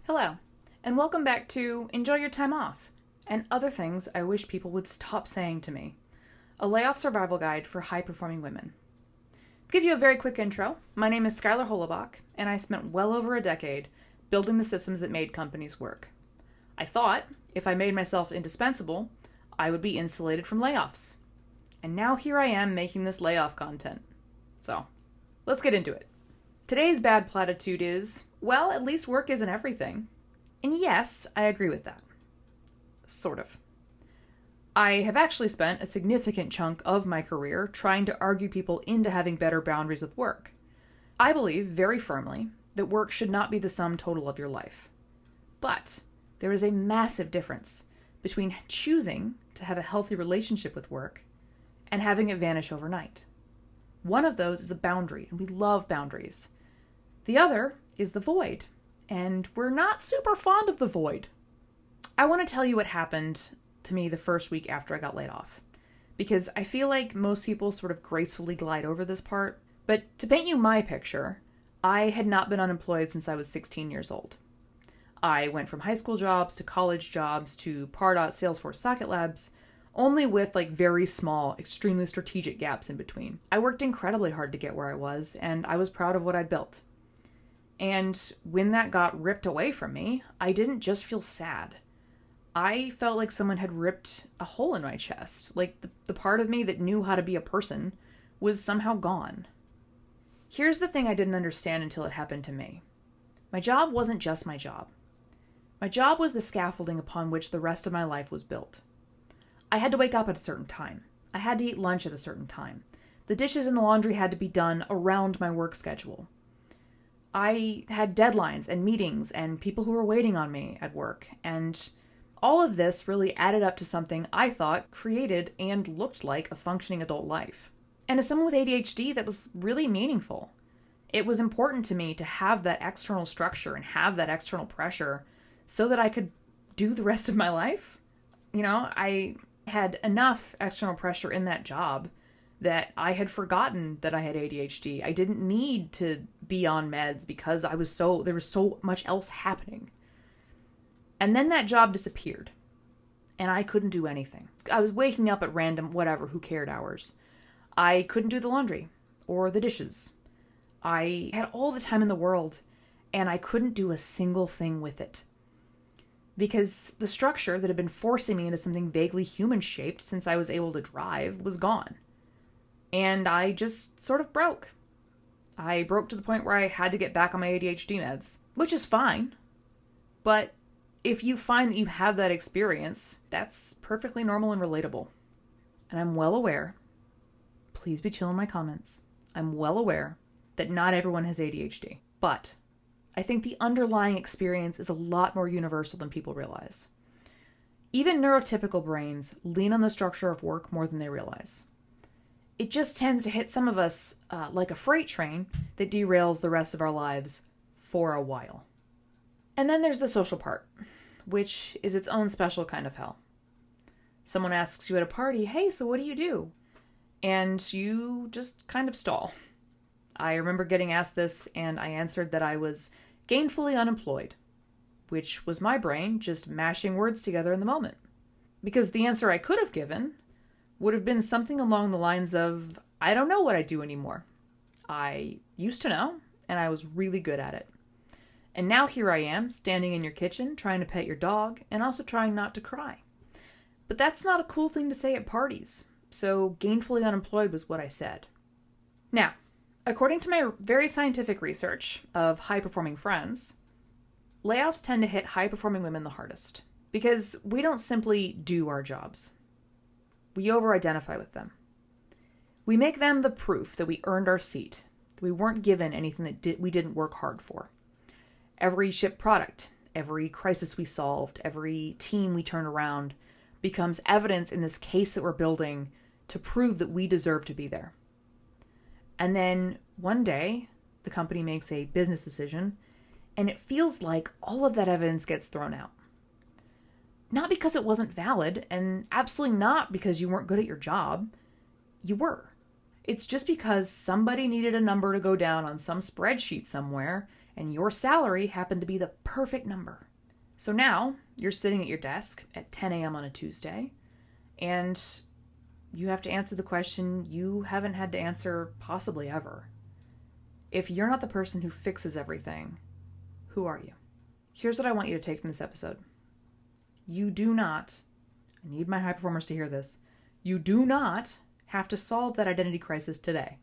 Hello, and welcome back to Enjoy Your Time Off, and other things I wish people would stop saying to me. A layoff survival guide for high-performing women. To give you a very quick intro, my name is Skyler Holobach, and I spent well over a decade building the systems that made companies work. I thought, if I made myself indispensable, I would be insulated from layoffs. And now here I am making this layoff content. So, let's get into it. Today's bad platitude is, well, at least work isn't everything. And yes, I agree with that. Sort of. I have actually spent a significant chunk of my career trying to argue people into having better boundaries with work. I believe very firmly that work should not be the sum total of your life. But there is a massive difference between choosing to have a healthy relationship with work and having it vanish overnight. One of those is a boundary, and we love boundaries. The other is the void, and we're not super fond of the void. I want to tell you what happened to me the first week after I got laid off, because I feel like most people sort of gracefully glide over this part. But to paint you my picture, I had not been unemployed since I was 16 years old. I went from high school jobs to college jobs to Pardot, Salesforce, Socket Labs, only with very small, extremely strategic gaps in between. I worked incredibly hard to get where I was, and I was proud of what I'd built. And when that got ripped away from me, I didn't just feel sad. I felt like someone had ripped a hole in my chest. Like the part of me that knew how to be a person was somehow gone. Here's the thing I didn't understand until it happened to me. My job wasn't just my job. My job was the scaffolding upon which the rest of my life was built. I had to wake up at a certain time. I had to eat lunch at a certain time. The dishes and the laundry had to be done around my work schedule. I had deadlines and meetings and people who were waiting on me at work, and all of this really added up to something I thought created and looked like a functioning adult life. And as someone with ADHD, that was really meaningful. It was important to me to have that external structure and have that external pressure so that I could do the rest of my life. I had enough external pressure in that job that I had forgotten that I had ADHD. I didn't need to be on meds because there was so much else happening. And then that job disappeared, and I couldn't do anything. I was waking up at random, who cared hours. I couldn't do the laundry or the dishes. I had all the time in the world, and I couldn't do a single thing with it. Because the structure that had been forcing me into something vaguely human-shaped since I was able to drive was gone. And I just sort of broke. I broke to the point where I had to get back on my ADHD meds, which is fine. But if you find that you have that experience, that's perfectly normal and relatable. And I'm well aware, please be chill in my comments, I'm well aware that not everyone has ADHD. But I think the underlying experience is a lot more universal than people realize. Even neurotypical brains lean on the structure of work more than they realize. It just tends to hit some of us like a freight train that derails the rest of our lives for a while. And then there's the social part, which is its own special kind of hell. Someone asks you at a party, hey, so what do you do? And you just kind of stall. I remember getting asked this, and I answered that I was gainfully unemployed, which was my brain just mashing words together in the moment. Because the answer I could have given would have been something along the lines of, I don't know what I do anymore. I used to know, and I was really good at it. And now here I am, standing in your kitchen, trying to pet your dog, and also trying not to cry. But that's not a cool thing to say at parties, so gainfully unemployed was what I said. Now, according to my very scientific research of high-performing friends, layoffs tend to hit high-performing women the hardest, because we don't simply do our jobs. We over-identify with them. We make them the proof that we earned our seat, that we weren't given anything that we didn't work hard for. Every shipped product, every crisis we solved, every team we turned around becomes evidence in this case that we're building to prove that we deserve to be there. And then one day, the company makes a business decision, and it feels like all of that evidence gets thrown out. Not because it wasn't valid, and absolutely not because you weren't good at your job. You were. It's just because somebody needed a number to go down on some spreadsheet somewhere, and your salary happened to be the perfect number. So now you're sitting at your desk at 10 a.m. on a Tuesday, and you have to answer the question you haven't had to answer possibly ever. If you're not the person who fixes everything, who are you? Here's what I want you to take from this episode. You do not, I need my high performers to hear this, you do not have to solve that identity crisis today.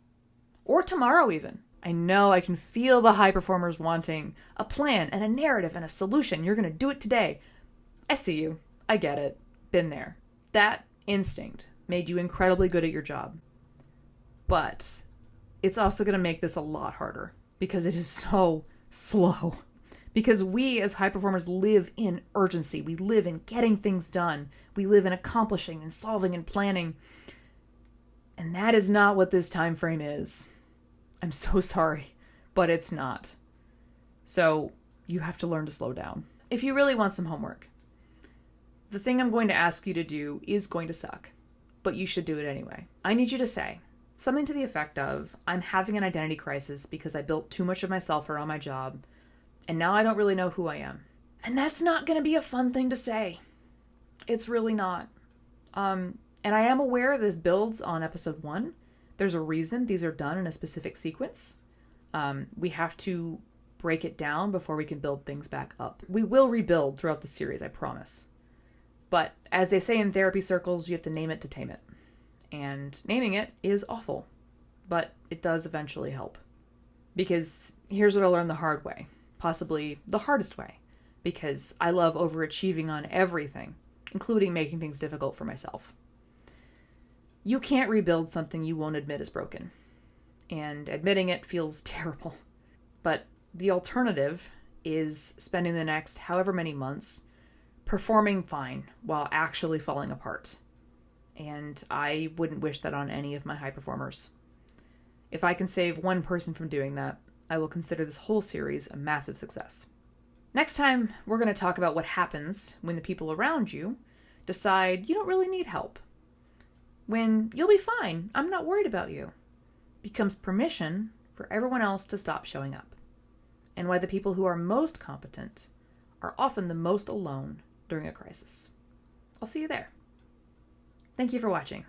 Or tomorrow even. I know I can feel the high performers wanting a plan and a narrative and a solution. You're going to do it today. I see you. I get it. Been there. That instinct made you incredibly good at your job. But it's also going to make this a lot harder because it is so slow. Because we as high performers live in urgency. We live in getting things done. We live in accomplishing and solving and planning. And that is not what this time frame is. I'm so sorry, but it's not. So you have to learn to slow down. If you really want some homework, the thing I'm going to ask you to do is going to suck, but you should do it anyway. I need you to say something to the effect of, I'm having an identity crisis because I built too much of myself around my job, and now I don't really know who I am. And that's not going to be a fun thing to say. It's really not. And I am aware this builds on episode 1. There's a reason these are done in a specific sequence. We have to break it down before we can build things back up. We will rebuild throughout the series, I promise. But as they say in therapy circles, you have to name it to tame it. And naming it is awful, but it does eventually help. Because here's what I learned the hard way, possibly the hardest way, because I love overachieving on everything, including making things difficult for myself. You can't rebuild something you won't admit is broken. And admitting it feels terrible. But the alternative is spending the next however many months performing fine while actually falling apart. And I wouldn't wish that on any of my high performers. If I can save one person from doing that, I will consider this whole series a massive success. Next time, we're going to talk about what happens when the people around you decide you don't really need help. When you'll be fine, I'm not worried about you, becomes permission for everyone else to stop showing up. And why the people who are most competent are often the most alone during a crisis. I'll see you there. Thank you for watching.